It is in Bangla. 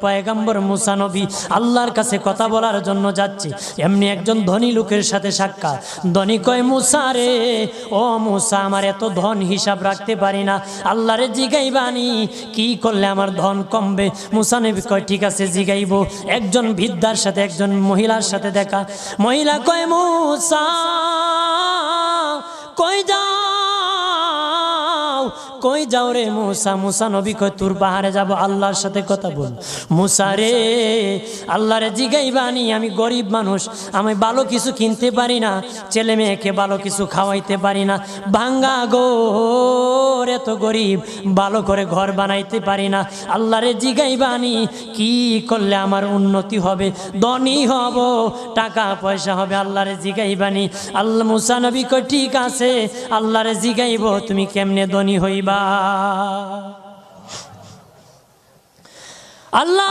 পয়গম্বর মুসা নবী আল্লাহর কাছে কথা বলার জন্য যাচ্ছে, এমনি একজন ধনী লোকের সাথে সাক্ষাৎ। ধনী কয়, মুসা রে, ও মুসা, আমার এত ধন হিসাব রাখতে পারি না, আল্লাহরে জিগাইবানি কি করলে আমার ধন কমবে? মুসা নবী কয়, ঠিক আছে জিগাইব। একজন বৃদ্ধার সাথে, একজন মহিলার সাথে দেখা। মহিলা কয়, মুসা কই যাও, কই যাও রে মুসা? মুসা নবী কয়, তোর পাহাড়ে যাব, আল্লাহর সাথে কথা বল। মুসা রে, আল্লাহরে জিগাইবানি, আমি গরিব মানুষ, আমি ভালো কিছু কিনতে পারি না, ছেলে মেয়েকে ভালো কিছু খাওয়াইতে পারি না, ভাঙ্গা ঘর, এত গরিব, ভালো করে ঘর বানাইতে পারি না, আল্লাহরে জিগাইবানি কি করলে আমার উন্নতি হবে, ধনী হব, টাকা পয়সা হবে, আল্লাহরে জিগাইবানি। আল্লাহ মুসা নবী কয়, ঠিক আছে, আল্লাহরে জিগাইব, তুমি কেমনে ধনী হইবা। আল্লাহ